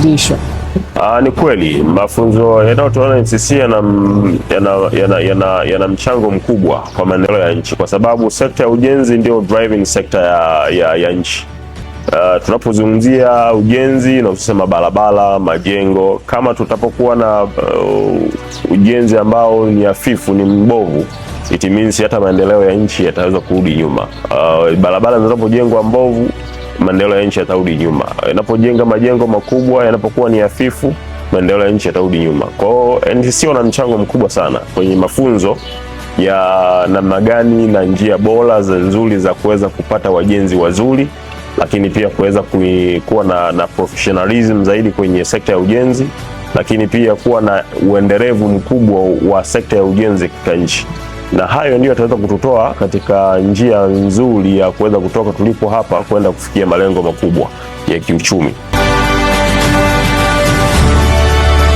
kufundishwa. Ni kweli mafunzo yanayotolewa na NCC yana mchango mkubwa kwa maendeleo ya nchi, kwa sababu sekta ya ujenzi ndio driving sector ya nchi. Tunapozungumzia ujenzi na kusema barabara, majengo, kama tutapokuwa na ujenzi ambao ni hafifu, ni mbovu, it means hata maendeleo ya nchi yataweza kurudi nyuma. Barabara zinapojengwa mbovu, maendeleo ya nchi yatarudi nyuma. Inapojenga majengo makubwa yanapokuwa ni hafifu, maendeleo ya nchi yatarudi nyuma. Kwa hiyo NCC wana mchango mkubwa sana kwenye mafunzo ya namna gani na njia bora nzuri za kuweza kupata wajenzi wazuri, lakini pia kuweza kuwa na professionalism zaidi kwenye sekta ya ujenzi, lakini pia kuwa na uendelevu mkubwa wa sekta ya ujenzi katika nchi. Na hayo ndio yataweza kututoa katika njia nzuri ya kuweza kutoka tulipo hapa kwenda kufikia malengo makubwa ya kiuchumi.